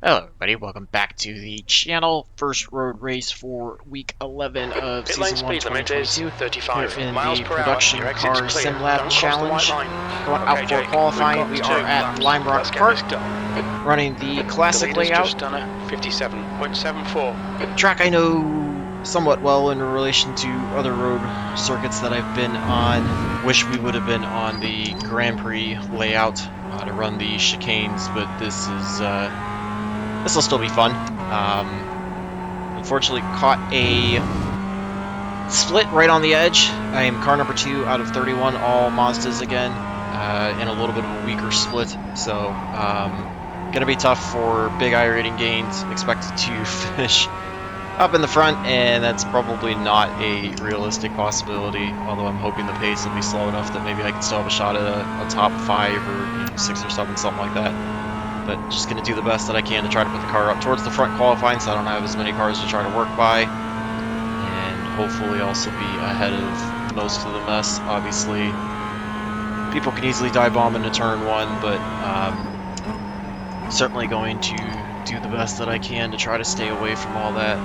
Hello everybody, welcome back to the channel. First road race for week 11 of Pit lane season 1 speed limit is 2022 here 35 in miles the per hour. production Your exit's car clear. sim lab Don't cross the white challenge. line. Going Okay, out for Jake, we've qualifying, got we 2 are at laps. Lime Rock Let's get Park, this done. running the The classic leader's layout. just done a 57.74. Track I know somewhat well in relation to other road circuits that I've been on. Wish we would have been on the Grand Prix layout to run the chicanes, but this will still be fun. Unfortunately, caught a split right on the edge. I am car number 2 out of 31, all Mazdas again, in a little bit of a weaker split. So, gonna be tough for big iRating gains. Expected to finish up in the front, and that's probably not a realistic possibility. Although I'm hoping the pace will be slow enough that maybe I can still have a shot at a top 5 or 6 or 7, something like that. But just going to do the best that I can to try to put the car up towards the front qualifying so I don't have as many cars to try to work by. And hopefully also be ahead of most of the mess. Obviously, people can easily dive bomb into turn 1, but certainly going to do the best that I can to try to stay away from all that.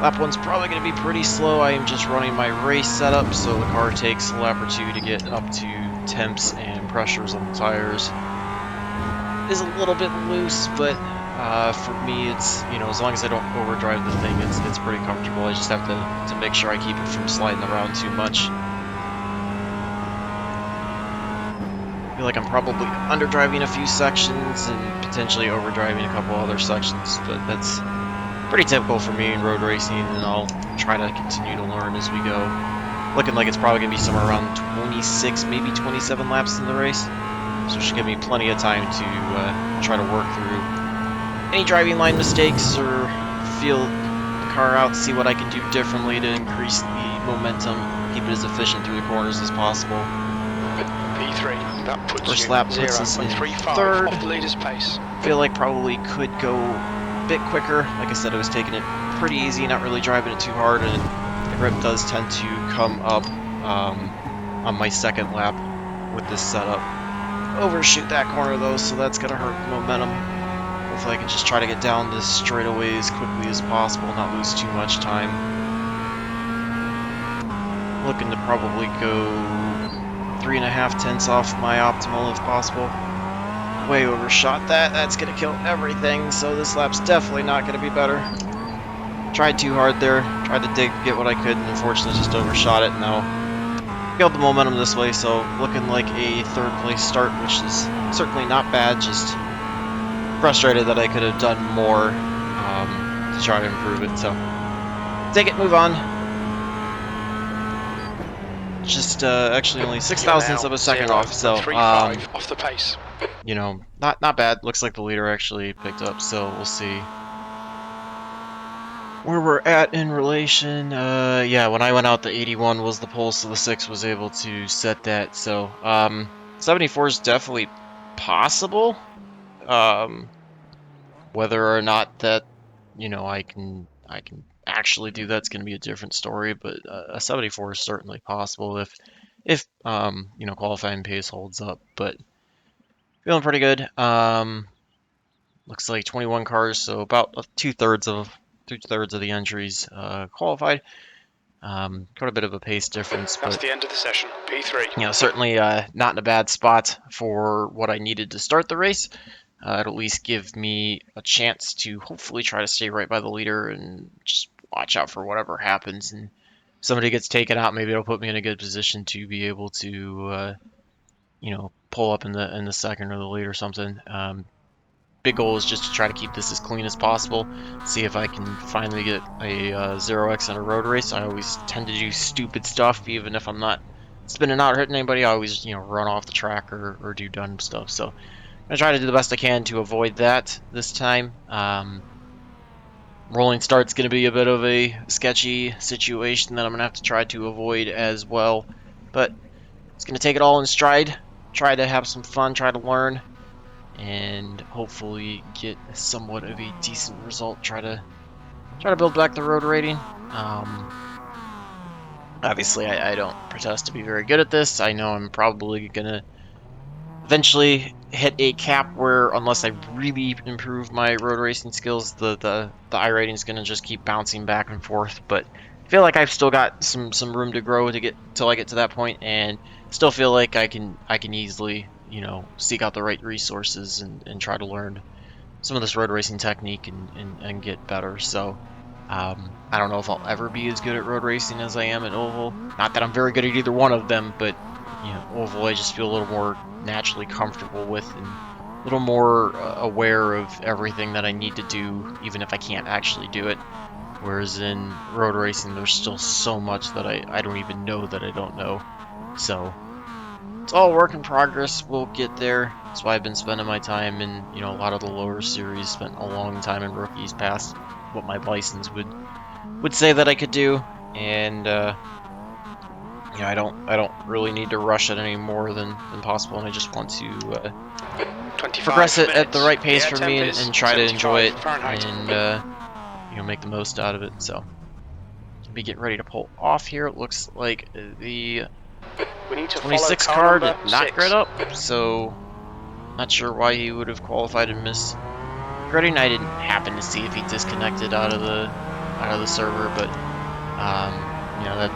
Lap 1's probably going to be pretty slow. I am just running my race setup, so the car takes a lap or 2 to get up to temps and pressures on the tires. Is a little bit loose, but for me, it's, you know, as long as I don't overdrive the thing, it's pretty comfortable. I just have to make sure I keep it from sliding around too much. I feel like I'm probably underdriving a few sections and potentially overdriving a couple other sections, but that's pretty typical for me in road racing, and I'll try to continue to learn as we go. Looking like it's probably going to be somewhere around 26, maybe 27 laps in the race. So it should give me plenty of time to try to work through any driving line mistakes or feel the car out, see what I can do differently to increase the momentum, keep it as efficient through the corners as possible. P3, that puts First you lap puts us in 0.35 third. off the leader's pace. Feel like probably could go a bit quicker. Like I said, I was taking it pretty easy, not really driving it too hard, and the grip does tend to come up on my second lap with this setup. Overshoot that corner though, so that's gonna hurt the momentum. Hopefully I can just try to get down this straightaway as quickly as possible, not lose too much time. Looking to probably go 3.5 tenths off my optimal if possible. Way overshot that. That's gonna kill everything, so this lap's definitely not gonna be better. Tried too hard there, tried to get what I could, and unfortunately just overshot it. Now killed the momentum this way, so looking like a third place start, which is certainly not bad, just frustrated that I could have done more to try to improve it. So take it, move on. Just actually only 0.06 of a second off, so off the pace. you know, not bad. Looks like the leader actually picked up, so we'll see where we're at in relation. Yeah, when I went out, the 81 was the pole, so the 6 was able to set that. So 74 is definitely possible. Whether or not that, you know, I can actually do that's going to be a different story. But a 74 is certainly possible if you know, qualifying pace holds up. But feeling pretty good. Looks like 21 cars, so about two-thirds of the entries qualified. Got a bit of a pace difference, That's but the end of the session. P3. you know, certainly not in a bad spot for what I needed to start the race. It'll at least give me a chance to hopefully try to stay right by the leader and just watch out for whatever happens. And if somebody gets taken out, maybe it'll put me in a good position to be able to, you know, pull up in the second or the lead or something. Big goal is just to try to keep this as clean as possible. See if I can finally get a 0x in a road race. I always tend to do stupid stuff, even if I'm not spinning out or hitting anybody. I always, you know, run off the track or do dumb stuff. So I'm gonna try to do the best I can to avoid that this time. Rolling start's gonna be a bit of a sketchy situation that I'm gonna have to try to avoid as well. But it's gonna take it all in stride. Try to have some fun. Try to learn. And hopefully get somewhat of a decent result. Try to build back the road rating. Obviously, I don't protest to be very good at this. I know I'm probably gonna eventually hit a cap where, unless I really improve my road racing skills, the iRating is going to just keep bouncing back and forth. But I feel like I've still got some room to grow to get till I get to that point, and still feel like I can easily, seek out the right resources and try to learn some of this road racing technique and get better. So I don't know if I'll ever be as good at road racing as I am at oval. Not that I'm very good at either one of them, but oval I just feel a little more naturally comfortable with and a little more aware of everything that I need to do, even if I can't actually do it. Whereas in road racing, there's still so much that I don't even know that I don't know. So it's all work in progress. We'll get there. That's why I've been spending my time in, a lot of the lower series. Spent a long time in rookies past what my license would say that I could do, and I don't really need to rush it any more than possible, and I just want to 25 progress it at the minutes. right pace Yeah, for 10 me minutes, and try to enjoy it 75 Fahrenheit. and make the most out of it. So be getting ready to pull off here. It looks like the We need to follow 26 car car number did not 6. grid up, so not sure why he would have qualified and missed gridding. I didn't happen to see if he disconnected out of the server, but that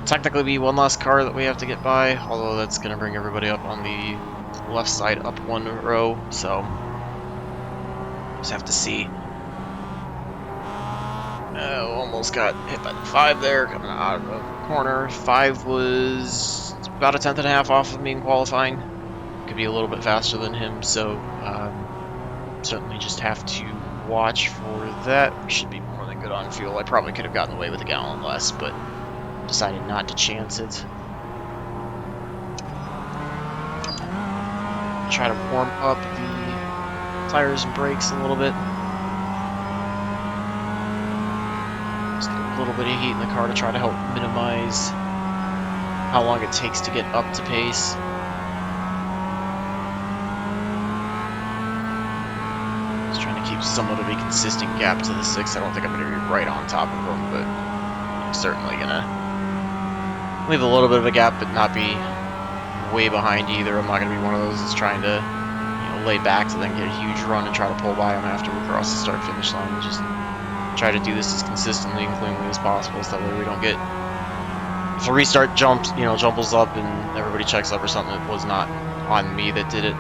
technically be one less car that we have to get by, although that's going to bring everybody up on the left side up one row, so just have to see. Almost got hit by the 5 there, coming out of the corner. 5 was about a tenth and a half off of me in qualifying. Could be a little bit faster than him, so certainly just have to watch for that. We should be more than good on fuel. I probably could have gotten away with a gallon less, but decided not to chance it. Try to warm up the tires and brakes a little bit. Just get a little bit of heat in the car to try to help minimize how long it takes to get up to pace. Just trying to keep somewhat of a consistent gap to the 6. I don't think I'm going to be right on top of them, but I'm certainly going to leave a little bit of a gap, but not be way behind either. I'm not going to be one of those that's trying to, lay back to then get a huge run and try to pull by them after we cross the start-finish line. Just try to do this as consistently and cleanly as possible, so that way we don't get, if a restart jumps, jumbles up and everybody checks up or something, it was not on me that did it.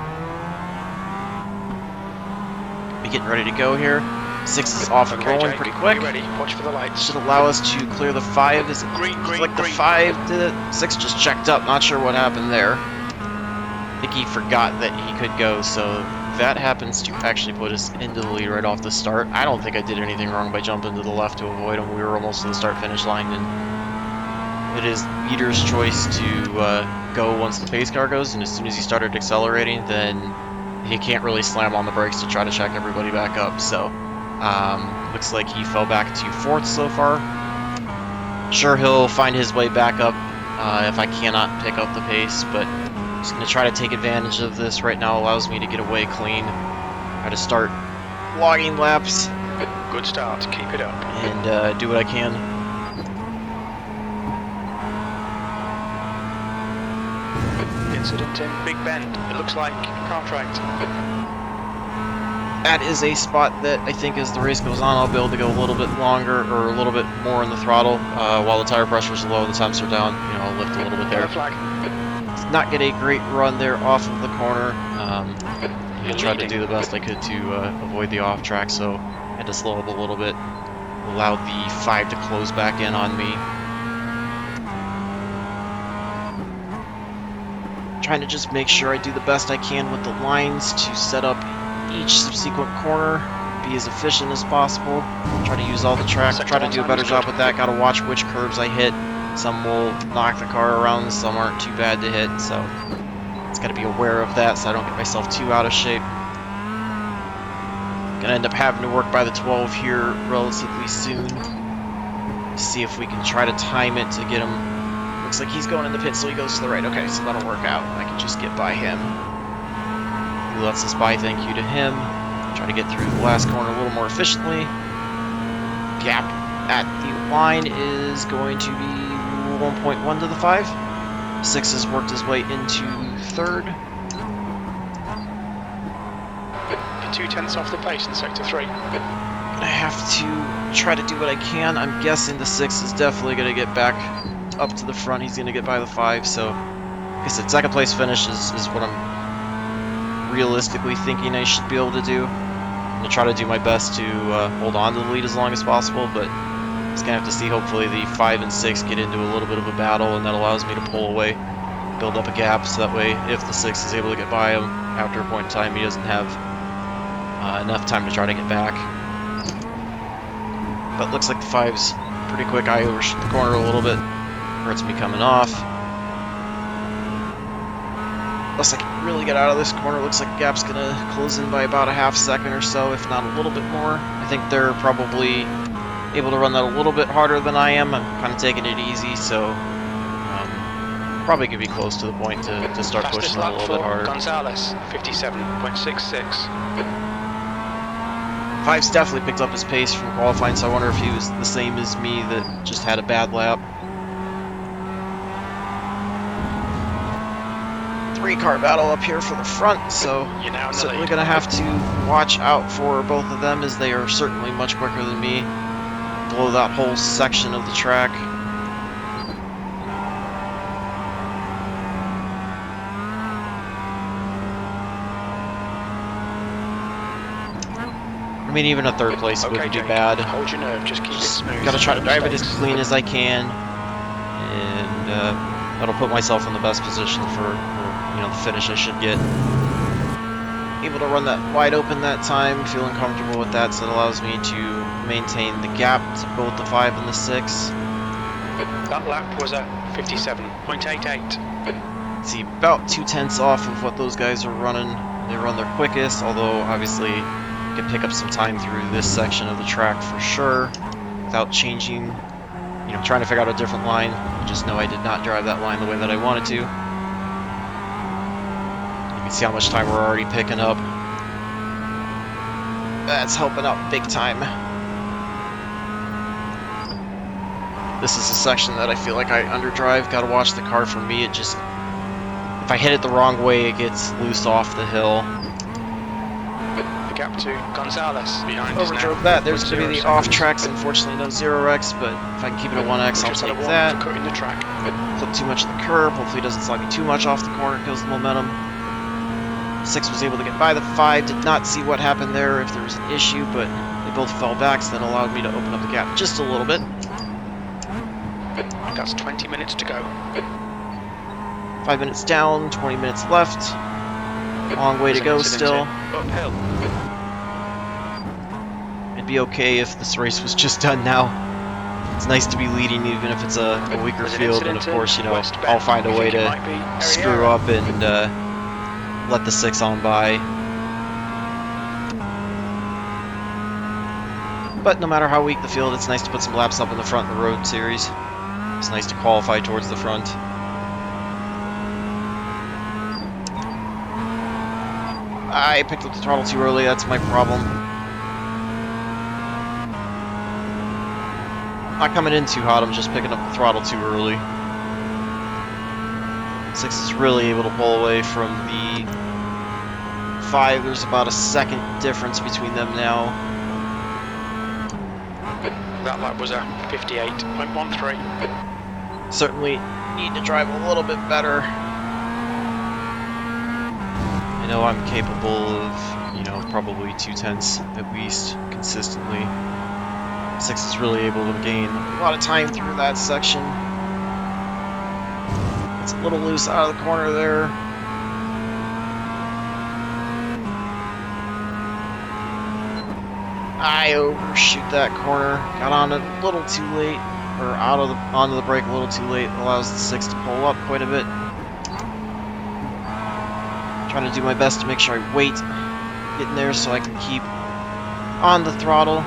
Be getting ready to go here. 6 is off and rolling pretty quick. Ready? Watch for the lights. Should allow us to clear the 5. Is it Green, like the green. 5 did it? 6 just checked up. Not sure what happened there. I think he forgot that he could go, so that happens to actually put us into the lead right off the start. I don't think I did anything wrong by jumping to the left to avoid him. We were almost to the start-finish line, and it is leader's choice to go once the pace car goes, and as soon as he started accelerating, then he can't really slam on the brakes to try to check everybody back up. So looks like he fell back to 4th so far. Sure, he'll find his way back up if I cannot pick up the pace, but I'm just going to try to take advantage of this right now. Allows me to get away clean. Try to start logging laps. Good start. Keep it up. And do what I can. Incident in Big Bend. It looks like contract. That is a spot that I think as the race goes on, I'll be able to go a little bit longer or a little bit more in the throttle while the tire pressure is low and the temps are down. I'll lift a little bit there. Flag. Did not get a great run there off of the corner. I tried to do the best I could to avoid the off track, so I had to slow up a little bit. Allowed the 5 to close back in on me. Trying to just make sure I do the best I can with the lines to set up each subsequent corner, be as efficient as possible, try to use all the track, try to do a better job with that. Gotta watch which curves I hit. Some will knock the car around, some aren't too bad to hit, so it's gotta be aware of that so I don't get myself too out of shape. Gonna end up having to work by the 12 here relatively soon. See if we can try to time it to get him. Looks like he's going in the pit, so he goes to the right. Okay, so that'll work out. I can just get by him. He lets us by, thank you to him. Try to get through the last corner a little more efficiently. Gap at the line is going to be 1.1 to the 5. 6 has worked his way into 3rd. 2/10 off the pace in sector 3. I have to try to do what I can. I'm guessing the 6 is definitely going to get back up to the front. He's going to get by the 5, so like I said, second place finish is what I'm realistically thinking I should be able to do. I'm going to try to do my best to hold on to the lead as long as possible, but I'm just going to have to see. Hopefully the 5 and 6 get into a little bit of a battle, and that allows me to pull away, build up a gap, so that way if the 6 is able to get by him after a point in time, he doesn't have enough time to try to get back. But looks like the 5's pretty quick. I overshoot the corner a little bit. Hurts me coming off. Unless I can really get out of this corner, looks like the gap's going to close in by about a half second or so, if not a little bit more. I think they're probably able to run that a little bit harder than I am. I'm kind of taking it easy, so probably could be close to the point to start pushing it a little bit harder. Gonzalez, 57.66. 5's definitely picked up his pace from qualifying, so I wonder if he was the same as me that just had a bad lap. 3-car battle up here for the front, so certainly going to have to watch out for both of them, as they are certainly much quicker than me. Blow that whole section of the track. I mean, even a third place wouldn't be bad. Hold your nerve, just keep it smooth. Gotta try to drive it as clean as I can, and that'll put myself in the best position for the finish I should get. Able to run that wide open that time, feeling comfortable with that, so it allows me to maintain the gap to both the 5 and the 6. That lap was a 57.88. See, about 2/10 off of what those guys are running. They run their quickest, although obviously can pick up some time through this section of the track for sure without changing, trying to figure out a different line. I just know I did not drive that line the way that I wanted to. You can see how much time we're already picking up. That's helping out big time. This is a section that I feel like I underdrive. Gotta watch the car for me. It just, if I hit it the wrong way, it gets loose off the hill. Gap to Gonzalez behind us now. Overdrove that. There's going to be the off tracks. Unfortunately, no 0x, but if I can keep it at 1x, I'll take that. Cutting the track. Clip too much of the curb. Hopefully, it doesn't slide me too much off the corner. Kills the momentum. 6 was able to get by the 5. Did not see what happened there, if there was an issue, but they both fell back, so that allowed me to open up the gap just a little bit. That's 20 minutes to go. 5 minutes down, 20 minutes left. Long way to go still. Uphill. It'd be okay if this race was just done now. It's nice to be leading even if it's a weaker field, and of course, I'll find a way to screw up and let the 6 on by. But no matter how weak the field, it's nice to put some laps up in the front in the road series. It's nice to qualify towards the front. I picked up the throttle too early, that's my problem. Not coming in too hot, I'm just picking up the throttle too early. 6 is really able to pull away from the 5. There's about a second difference between them now. That lap was a 58.13. Certainly need to drive a little bit better. I know I'm capable of, probably 2/10 at least consistently. 6 is really able to gain a lot of time through that section. It's a little loose out of the corner there. I overshoot that corner. Got on it a little too late, or onto the brake a little too late. Allows the 6 to pull up quite a bit. Trying to do my best to make sure I wait getting there so I can keep on the throttle.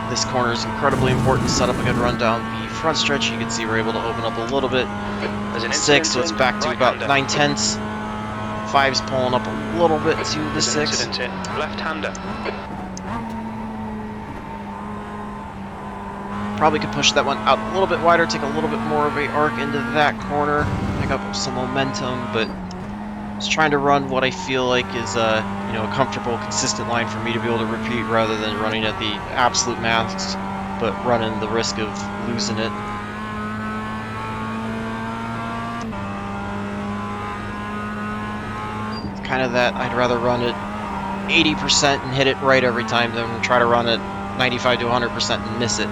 This corner is incredibly important to set up a good run down the front stretch. You can see we're able to open up a little bit. 6, so it's back to about 9/10. 5's pulling up a little bit to the 6. Left-hander. Probably could push that one out a little bit wider, take a little bit more of a arc into that corner, pick up some momentum, but Just trying to run what I feel like is you know, a comfortable, consistent line for me to be able to repeat rather than running at the absolute max, but running the risk of losing it. It's kind of that I'd rather run it 80% and hit it right every time than try to run it 95 to 100% and miss it.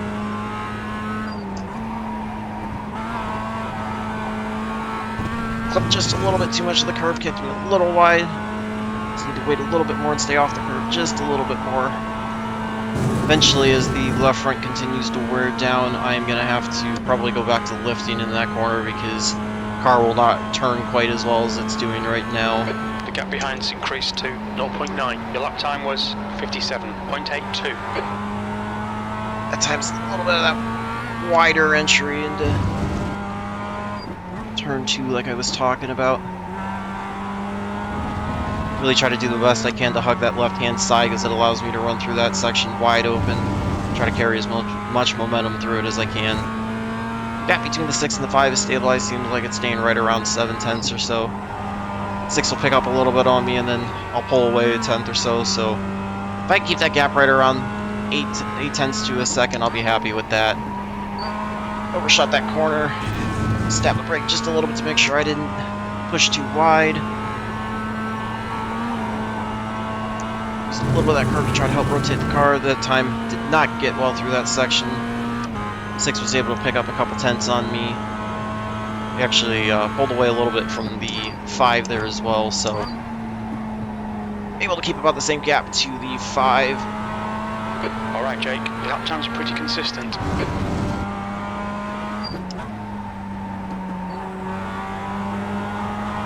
Clipped just a little bit too much of the curve, kicked me a little wide. Just need to wait a little bit more and stay off the curve just a little bit more. Eventually, as the left front continues to wear down, I am going to have to probably go back to lifting in that corner because the car will not turn quite as well as it's doing right now. The gap behind's increased to 0.9. Your lap time was 57.82. At times, a little bit of that wider entry into turn 2 like I was talking about. Really try to do the best I can to hug that left-hand side because it allows me to run through that section wide open. Try to carry as much momentum through it as I can. Gap between the 6 and the 5 is stabilized. Seems like it's staying right around 7/10 or so. 6 will pick up a little bit on me and then I'll pull away a tenth or so. So if I can keep that gap right around 8/10 to a second, I'll be happy with that. Overshot that corner. Stab the brake just a little bit to make sure I didn't push too wide. Just a little bit of that curve to try to help rotate the car. That time did not get well through that section. 6 was able to pick up a couple tenths on me. We actually pulled away a little bit from the 5 there as well, so able to keep about the same gap to the 5. Alright, Jake, your lap time's pretty consistent.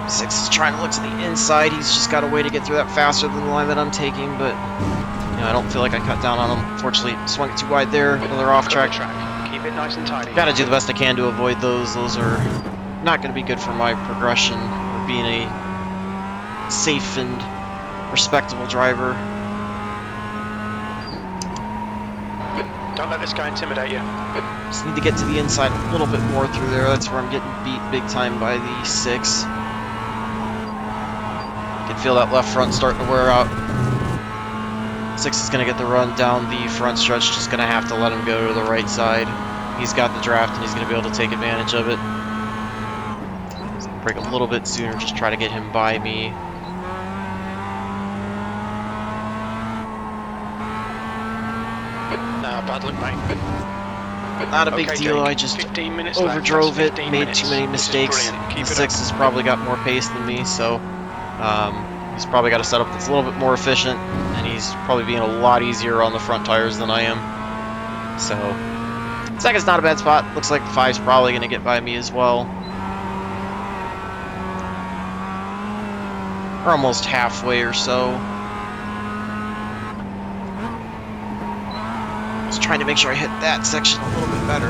6 is trying to look to the inside. He's just got a way to get through that faster than the line that I'm taking, but you know, I don't feel like I cut down on him. Unfortunately, swung it too wide there. Another off track. Keep it nice and tidy. Gotta do the best I can to avoid those. Those are not going to be good for my progression or being a safe and respectable driver. Don't let this guy intimidate you. Just need to get to the inside a little bit more through there. That's where I'm getting beat big time by the 6. Can feel that left front starting to wear out. 6 is going to get the run down the front stretch. Just going to have to let him go to the right side. He's got the draft and he's going to be able to take advantage of it. Break a little bit sooner, just try to get him by me. Nah, bad luck, mate. Not a big deal, Jake, I just 15 minutes overdrove left. it, made too many mistakes. The 6 has probably got more pace than me, so he's probably got a setup that's a little bit more efficient, and he's probably being a lot easier on the front tires than I am. So, 2nd's not a bad spot. Looks like the 5's probably going to get by me as well. We're almost halfway or so. Just trying to make sure I hit that section a little bit better.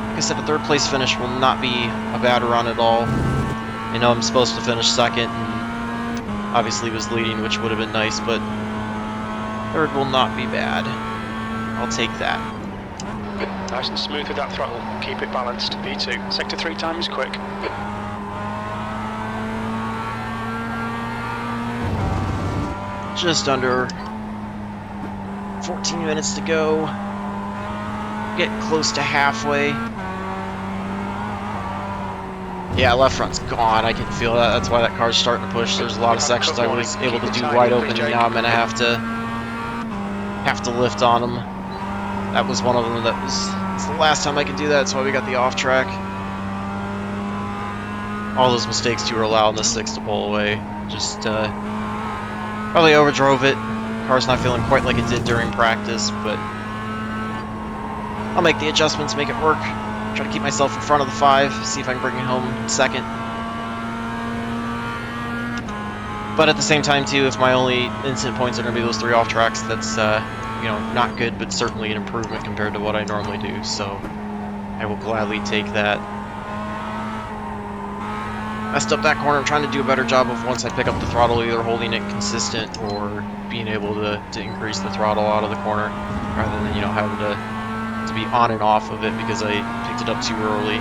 Like I said, a 3rd place finish will not be a bad run at all. I know I'm supposed to finish 2nd and obviously was leading, which would have been nice, but 3rd will not be bad. I'll take that. Nice and smooth with that throttle. Keep it balanced. V2. Sector 3 time is quick. Just under 14 minutes to go. Getting close to halfway. Yeah, left front's gone. I can feel that. That's why that car's starting to push. There's a lot of sections I was able to do wide open, and now I'm going to have to lift on them. That was one of them that it's the last time I can do that. That's why we got the off track. All those mistakes too are allowing the 6 to pull away. Just probably overdrove it. Car's not feeling quite like it did during practice, but I'll make the adjustments, make it work. Try to keep myself in front of the 5, see if I can bring it home 2nd. But at the same time too, if my only incident points are going to be those 3 off tracks, that's you know, not good, but certainly an improvement compared to what I normally do. So I will gladly take that. Messed up that corner. I'm trying to do a better job of, once I pick up the throttle, either holding it consistent or being able to increase the throttle out of the corner, rather than, you know, having to be on and off of it because I picked it up too early.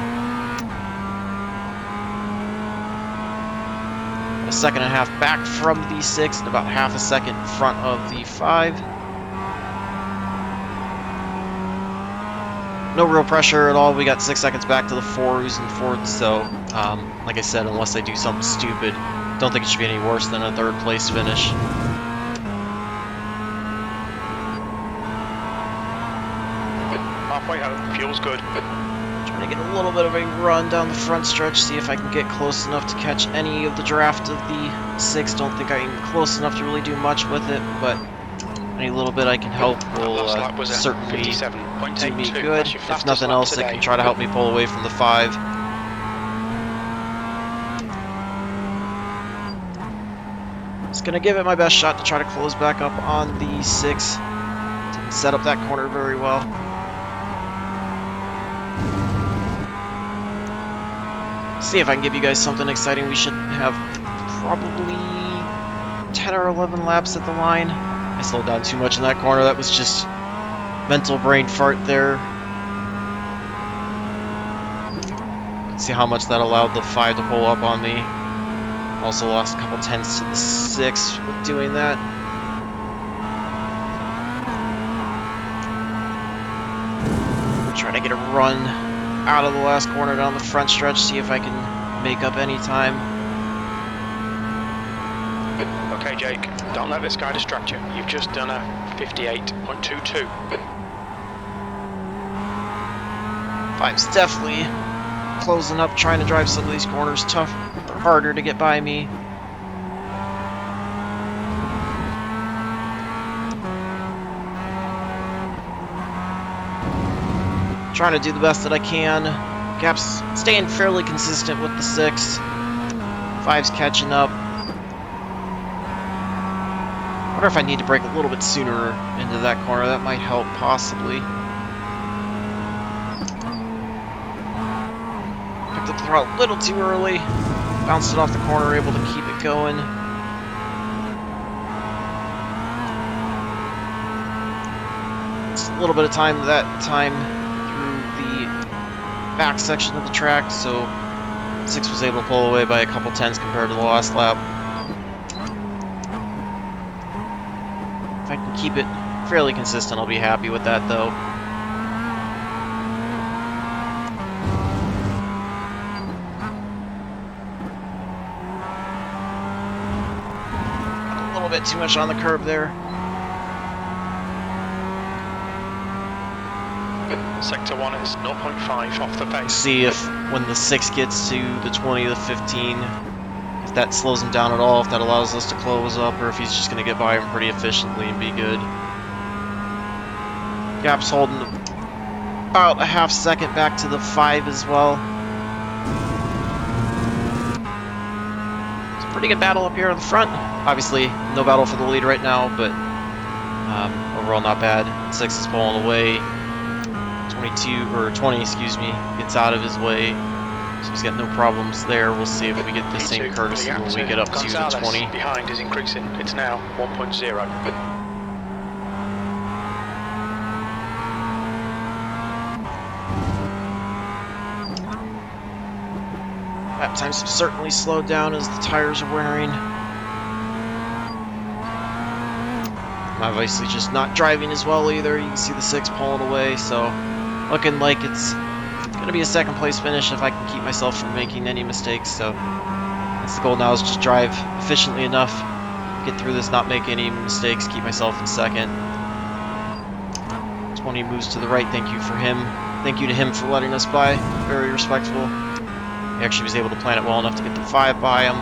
a second and a half back from the 6 and about half a second in front of the 5. No real pressure at all. We got 6 seconds back to the 4s and 4th, so like I said, unless I do something stupid, don't think it should be any worse than a 3rd place finish. Halfway home, fuel's good. Trying to get a little bit of a run down the front stretch, see if I can get close enough to catch any of the draft of the 6. Don't think I'm close enough to really do much with it, but any little bit I can help will certainly do me good. If nothing else, it can try to help me pull away from the 5. Just gonna give it my best shot to try to close back up on the 6. Didn't set up that corner very well. See if I can give you guys something exciting. We should have probably 10 or 11 laps at the line. I slowed down too much in that corner. That was just mental brain fart there. See how much that allowed the 5 to pull up on me. Also lost a couple tenths to the 6 with doing that. Trying to get a run out of the last corner down the front stretch, see if I can make up any time. Okay, Jake, don't let this guy distract you. You've just done a 58.22. 5's definitely closing up, trying to drive some of these corners tough, or harder to get by me. Trying to do the best that I can. Gap's staying fairly consistent with the 6. 5's catching up. I wonder if I need to brake a little bit sooner into that corner. That might help, possibly. Picked up the throttle a little too early. Bounced it off the corner, able to keep it going. It's a little bit of time that time through the back section of the track, so 6 was able to pull away by a couple tenths compared to the last lap. If I can keep it fairly consistent, I'll be happy with that, though. A little bit too much on the curb there. Sector 1 is 0.5 off the pace. See if when the 6 gets to the 20 to the 15, if that slows him down at all, if that allows us to close up, or if he's just going to get by him pretty efficiently and be good. Gap's holding about a half second back to the 5 as well. It's a pretty good battle up here in the front. Obviously, no battle for the lead right now, but overall not bad. 6 is pulling away. 20, excuse me, gets out of his way. So he's got no problems there. We'll see if we get the same courtesy when we get up to the 20. Behind is increasing. It's now 1.0. Lap times have certainly slowed down as the tires are wearing. I'm obviously just not driving as well either. You can see the 6 pulling away, so looking like it's going to be a 2nd place finish if I can keep myself from making any mistakes. So that's the goal now, is just drive efficiently enough, get through this, not make any mistakes, keep myself in 2nd. 20 moves to the right. Thank you for him. Thank you to him for letting us by. Very respectful. He actually was able to plan it well enough to get the 5 by him.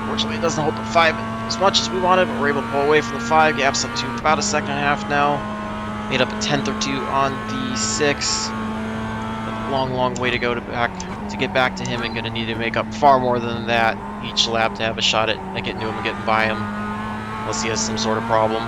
Fortunately, it doesn't hold the 5 as much as we wanted, but we're able to pull away from the 5. Gap's up to about a 1.5 seconds now. Made up a tenth or 2 on the 6. A long way to go to get back to him, and going to need to make up far more than that each lap to have a shot at getting to him and getting by him, unless he has some sort of problem.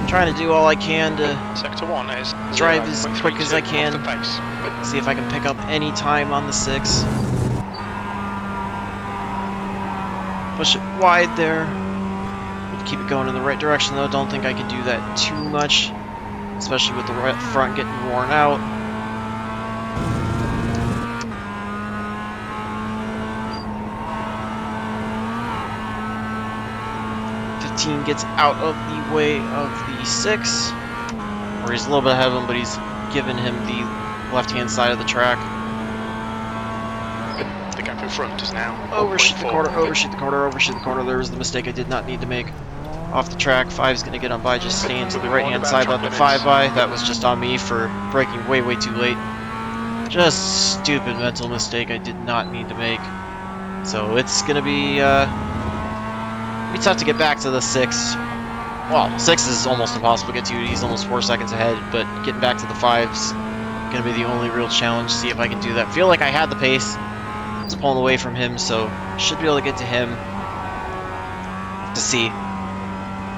Trying to do all I can to Sector 1 is drive as quick as I can. See if I can pick up any time on the 6. Push it wide there. keep it going in the right direction, though. Don't think I can do that too much, especially with the right front getting worn out. Gets out of the way of the 6, or he's a little bit ahead of him, but he's given him the left-hand side of the track. The gap in front is now overshoot the corner, overshoot the corner, overshoot the corner. There was the mistake I did not need to make. Off the track, 5's going to get on by, just staying to the right-hand side, let the 5 by. That was just on me for braking way, way too late. Just stupid mental mistake I did not need to make. So it's going to be tough to get back to the 6. Well, 6 is almost impossible to get to. He's almost 4 seconds ahead, but getting back to the 5's going to be the only real challenge. See if I can do that. Feel like I had the pace. I was pulling away from him, so should be able to get to him. To see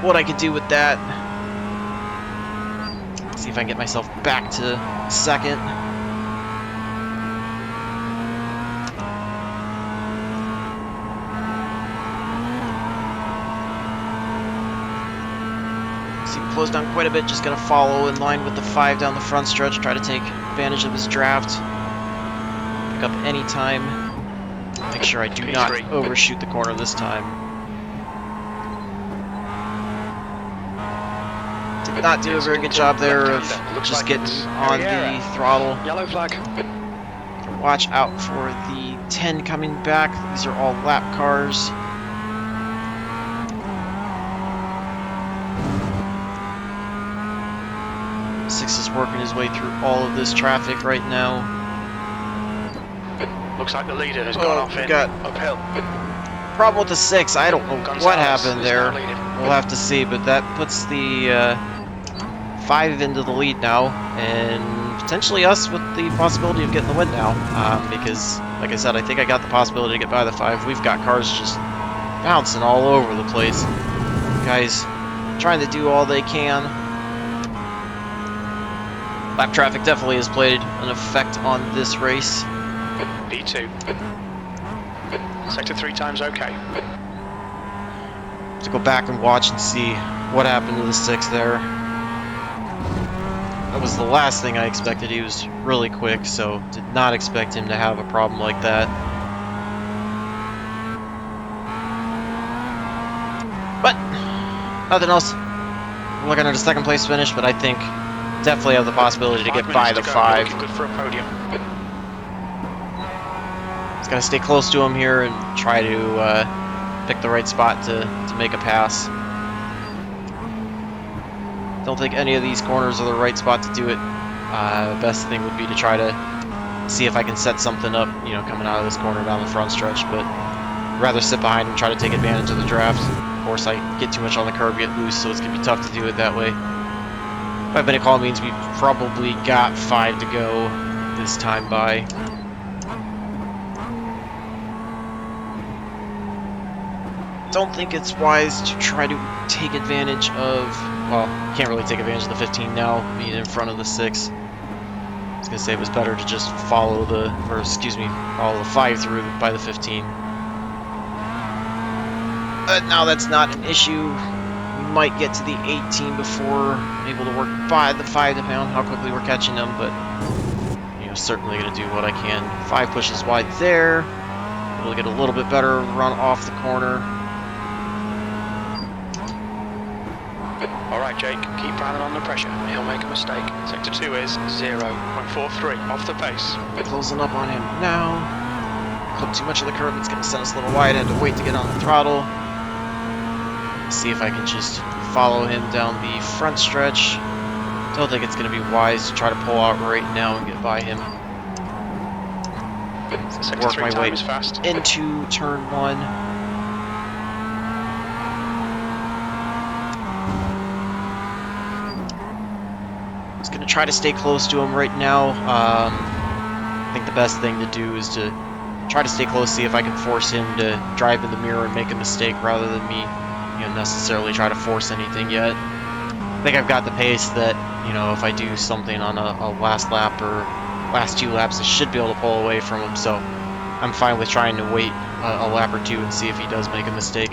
what I can do with that. See if I can get myself back to 2nd. Close down quite a bit, just going to follow in line with the 5 down the front stretch, try to take advantage of his draft, pick up any time, make sure I do not overshoot the corner this time. Did not do a very good job there of just getting on the throttle. Yellow flag. Watch out for the 10 coming back. These are all lap cars. Is working his way through all of this traffic right now. Looks like the leader has gone off in uphill. Problem with the 6, I don't know what happened there. We'll have to see, but that puts the 5 into the lead now, and potentially us with the possibility of getting the win now. Because, like I said, I think I got the possibility to get by the 5. We've got cars just bouncing all over the place. Guys trying to do all they can. Lap traffic definitely has played an effect on this race. P2. Sector 3 times okay. To go back and watch and see what happened to the 6 there. That was the last thing I expected. He was really quick, so did not expect him to have a problem like that. But nothing else. I'm looking at a 2nd place finish, but I think definitely have the possibility to get by the 5. Good for a podium. Just gotta stay close to him here and try to pick the right spot to make a pass. Don't think any of these corners are the right spot to do it. Best thing would be to try to see if I can set something up, you know, coming out of this corner down the front stretch, but rather sit behind and try to take advantage of the draft. Of course, I get too much on the curb, get loose, so it's gonna be tough to do it that way. 5-minute call means we've probably got 5 to go this time by. Don't think it's wise to try to take advantage of, well, can't really take advantage of the 15 now, being in front of the 6. I was gonna say it was better to just follow the, or excuse me, follow the 5 through by the 15. But now that's not an issue. We might get to the 18 before able to work by the 5, depending on how quickly we're catching them, but you know, certainly going to do what I can. 5 pushes wide there. Able to get a little bit better run off the corner. Alright, Jake, keep piling on the pressure. He'll make a mistake. Sector 2 is 0.43 off the pace. Closing up on him now. Clip too much of the curb, it's going to send us a little wide. I had to wait to get on the throttle. See if I can just follow him down the front stretch. Don't think it's going to be wise to try to pull out right now and get by him. Work my way into turn 1. Just going to try to stay close to him right now. I think the best thing to do is to try to stay close, see if I can force him to drive in the mirror and make a mistake rather than me, you know, necessarily try to force anything yet. I think I've got the pace that, you know, if I do something on a last lap or last 2 laps, I should be able to pull away from him, so I'm fine with trying to wait a lap or 2 and see if he does make a mistake.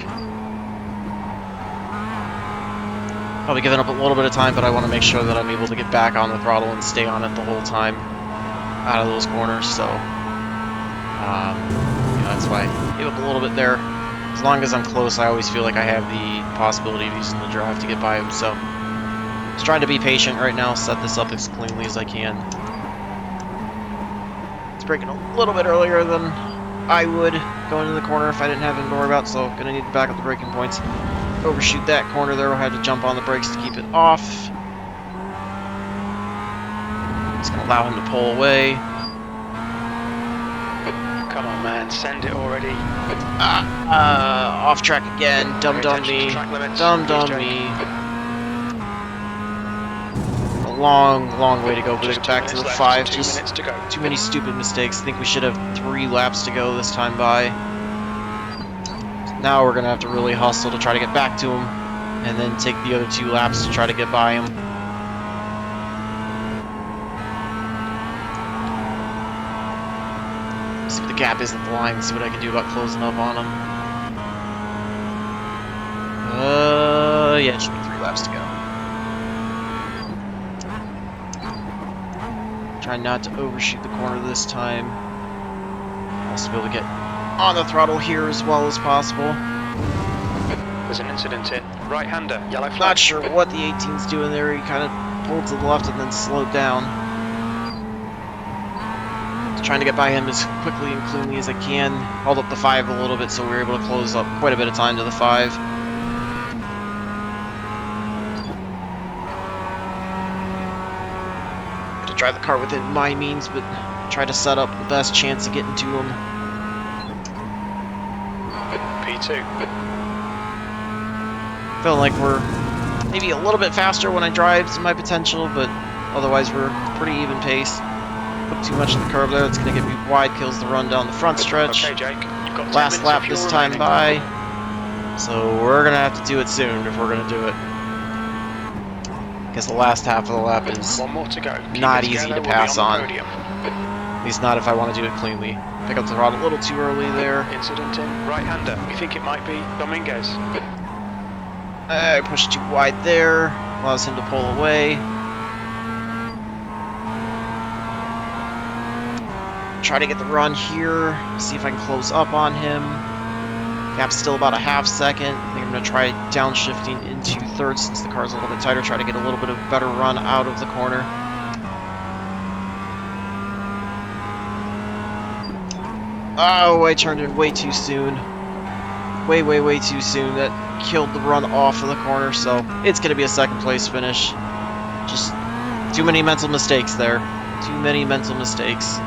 Probably giving up a little bit of time, but I want to make sure that I'm able to get back on the throttle and stay on it the whole time out of those corners. So, that's why I gave up a little bit there. As long as I'm close, I always feel like I have the possibility of using the drive to get by him. So, just trying to be patient right now, set this up as cleanly as I can. It's braking a little bit earlier than I would going into the corner if I didn't have him to worry about, so gonna need to back up the braking points. Overshoot that corner there, we'll have to jump on the brakes to keep it off. It's gonna allow him to pull away. Come on, man, send it already. Off track again, dum-dum me, dum-dum me. A long way to go to get back to the 5. Just too many stupid mistakes. I think we should have 3 laps to go this time by. Now we're going to have to really hustle to try to get back to him, and then take the other 2 laps to try to get by him. See what the gap is at the line, see what I can do about closing up on him. Yeah, it should be 3 laps to go. Try not to overshoot the corner this time. Also be able to get on the throttle here as well as possible. There's an incident in. Right-hander, yellow flag. Not sure what the 18's doing there. He kind of pulled to the left and then slowed down. Just trying to get by him as quickly and cleanly as I can. Held up the 5 a little bit, so we were able to close up quite a bit of time to the 5. To drive the car within my means, but try to set up the best chance of getting to him. P2. Feeling like we're maybe a little bit faster when I drive to my potential, but otherwise we're pretty even pace. Put too much in the curb there, it's going to get me wide, kills the run down the front stretch. Okay, Jake, you've got 10 Last minutes lap of this fuel time remaining. by, so we're going to have to do it soon if we're going to do it. Because the last half of the lap is 1 more to go. Keep not it easy together, to we'll be pass the on. podium. At least not if I want to do it cleanly. Pick up the throttle a little too early there. Incident in. Right-hander. We think it might be Dominguez. I pushed too wide there. Allows him to pull away. Try to get the run here. See if I can close up on him. Gap's still about a half second. I think I'm going to try downshifting into 3rd since the car's a little bit tighter. Try to get a little bit of better run out of the corner. Oh, I turned in way too soon. Way too soon. That killed the run off of the corner, so it's going to be a 2nd place finish. Just too many mental mistakes there. Too many mental mistakes.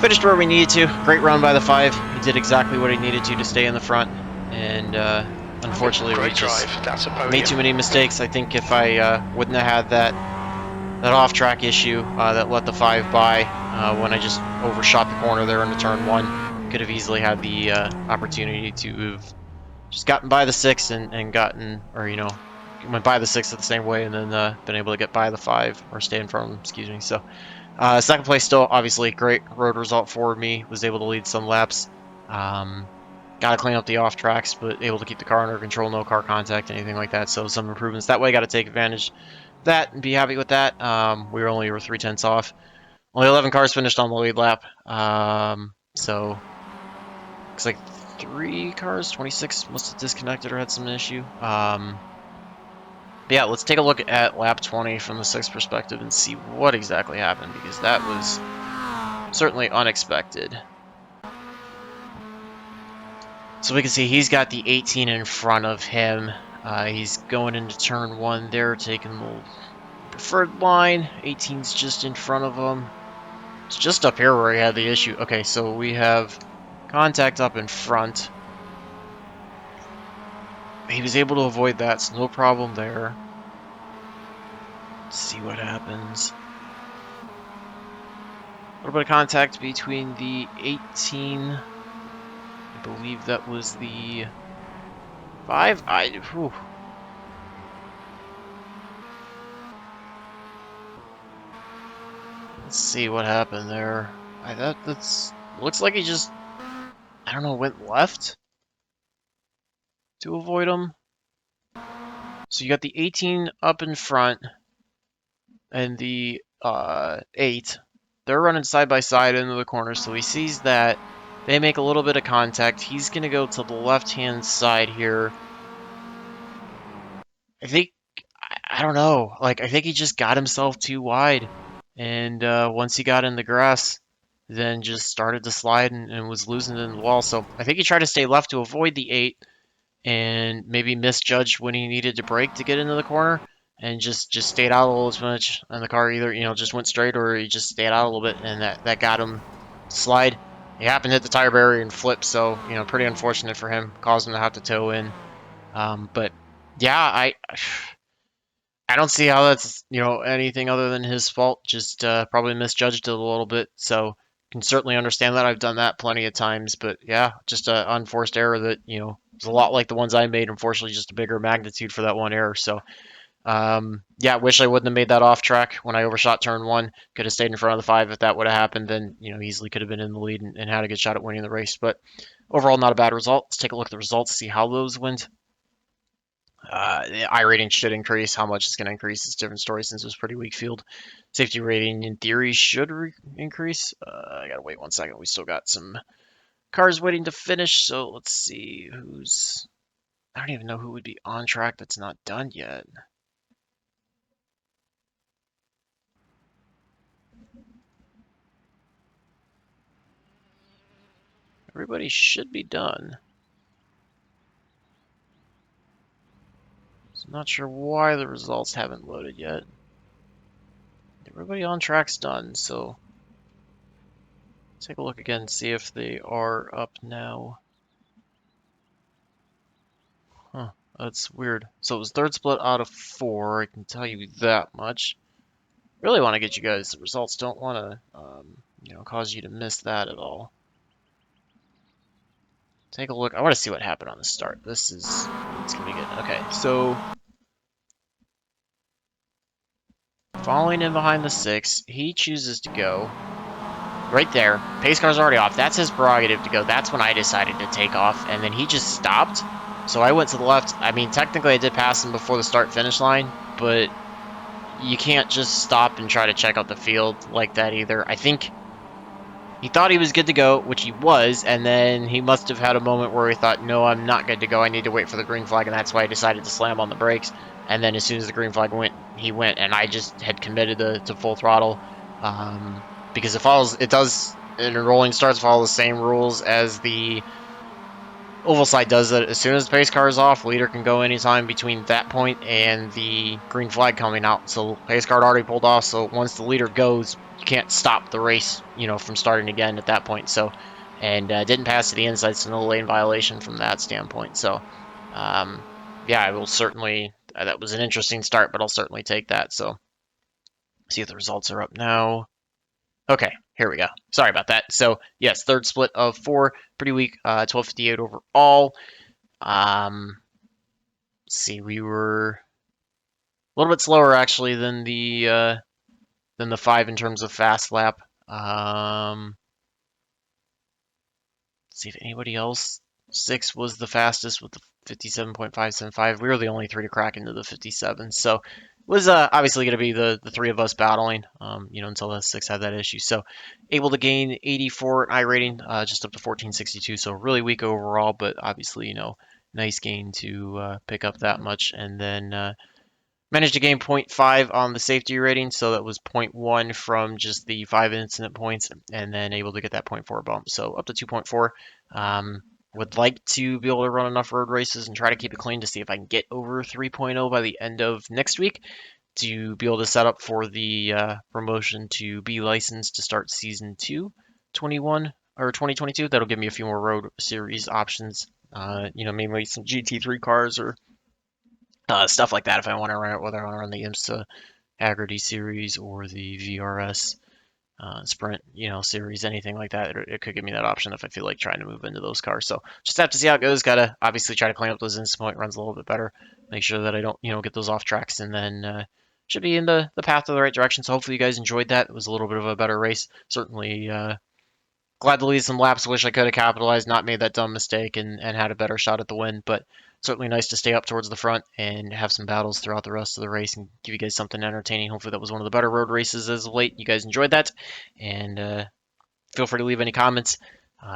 Finished where we needed to. Great run by the 5. He did exactly what he needed to stay in the front. And unfortunately, we just made too many mistakes. I think if I wouldn't have had that off-track issue that let the 5 by when I just overshot the corner there into turn 1, could have easily had the opportunity to have just gotten by the 6 and gotten, or went by the 6 the same way and then been able to get by the 5 or stay in front of them, excuse me. So 2nd place still, obviously, great road result for me. Was able to lead some laps. Got to clean up the off tracks, but able to keep the car under control, no car contact, anything like that. So some improvements that way. Got to take advantage of that and be happy with that. We were only 3/10 off. Only 11 cars finished on the lead lap. So looks like 3 cars, 26 must have disconnected or had some issue. Yeah, let's take a look at lap 20 from the 6th perspective and see what exactly happened, because that was certainly unexpected. So we can see he's got the 18 in front of him. He's going into turn 1 there, taking the preferred line. 18's just in front of him. It's just up here where he had the issue. Okay, so we have contact up in front. He was able to avoid that, so no problem there. Let's see what happens. A little bit of contact between the 18. I believe that was the 5. Let's see what happened there. That's looks like he just, I don't know, went left. to avoid him. So you got the 18 up in front and the 8. They're running side by side into the corner, so he sees that. They make a little bit of contact. He's going to go to the left-hand side here. I think, I don't know. Like, I think he just got himself too wide. And once he got in the grass, then just started to slide and was losing it in the wall. So I think he tried to stay left to avoid the 8 and maybe misjudged when he needed to brake to get into the corner and just stayed out a little too much. And the car either, just went straight or he just stayed out a little bit, and that got him to slide. He happened to hit the tire barrier and flip, so, pretty unfortunate for him. Caused him to have to tow in. But yeah, I don't see how that's, anything other than his fault. Just probably misjudged it a little bit. So can certainly understand that. I've done that plenty of times. But yeah, just an unforced error that, was a lot like the ones I made. Unfortunately, just a bigger magnitude for that one error. So yeah, wish I wouldn't have made that off track when I overshot turn 1. Could have stayed in front of the 5 if that would have happened. Then, easily could have been in the lead and had a good shot at winning the race. But overall, not a bad result. Let's take a look at the results, see how those went. The I rating should increase. How much it's going to increase is a different story since it was pretty weak field. Safety rating, in theory, should increase. I got to wait 1 second. We still got some cars waiting to finish, so let's see who's... I don't even know who would be on track that's not done yet. Everybody should be done. So I'm not sure why the results haven't loaded yet. Everybody on track's done, so take a look again and see if they are up now. Huh, that's weird. So it was third split out of 4, I can tell you that much. Really want to get you guys the results. Don't want to, cause you to miss that at all. Take a look. I want to see what happened on the start. It's gonna be good. Okay, so following in behind the 6, he chooses to go right there. Pace car's already off. That's his prerogative to go. That's when I decided to take off, and then he just stopped. So I went to the left. I mean, technically I did pass him before the start-finish line, but you can't just stop and try to check out the field like that either. I think he thought he was good to go, which he was, and then he must have had a moment where he thought, no, I'm not good to go. I need to wait for the green flag, and that's why I decided to slam on the brakes. And then as soon as the green flag went, he went, and I just had committed to full throttle. Because it does, in rolling starts, follow the same rules as the oval side does. That as soon as the pace car is off, leader can go anytime between that point and the green flag coming out. So pace car already pulled off, so once the leader goes, you can't stop the race, from starting again at that point. So, and didn't pass to the inside, so no lane violation from that standpoint. So, yeah, I will certainly, that was an interesting start, but I'll certainly take that. So, see if the results are up now. Okay, here we go. Sorry about that. So, yes, third split of 4, pretty weak, 1258 overall. Let's see, we were a little bit slower actually than the 5 in terms of fast lap. Let's see if anybody else. 6 was the fastest with the 57.575. We were the only 3 to crack into the 57. So it was obviously going to be the 3 of us battling, until the 6 had that issue. So able to gain 84 I rating, just up to 1462. So really weak overall, but obviously, nice gain to pick up that much. And then managed to gain 0.5 on the safety rating, so that was 0.1 from just the 5 incident points, and then able to get that 0.4 bump, so up to 2.4. Would like to be able to run enough road races and try to keep it clean to see if I can get over 3.0 by the end of next week to be able to set up for the promotion to be licensed to start season 2, 21 or 2022. That'll give me a few more road series options. Mainly some GT3 cars or stuff like that if I want to run it, whether I want to run the IMSA Haggerty series or the VRS Sprint, series, anything like that. It could give me that option if I feel like trying to move into those cars. So just have to see how it goes. Gotta obviously try to clean up those instant point runs a little bit better. Make sure that I don't, get those off tracks, and then should be in the path to the right direction. So hopefully you guys enjoyed that. It was a little bit of a better race. Certainly glad to lead some laps. Wish I could have capitalized, not made that dumb mistake, and had a better shot at the win. But certainly nice to stay up towards the front and have some battles throughout the rest of the race and give you guys something entertaining. Hopefully that was one of the better road races as of late. You guys enjoyed that, and feel free to leave any comments.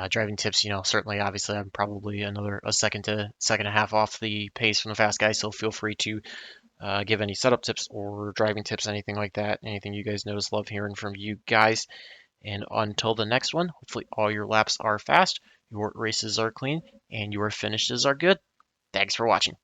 Driving tips, certainly, obviously, I'm probably a second and a half off the pace from the fast guy, so feel free to give any setup tips or driving tips, anything like that. Anything you guys notice, love hearing from you guys. And until the next one, hopefully all your laps are fast, your races are clean, and your finishes are good. Thanks for watching.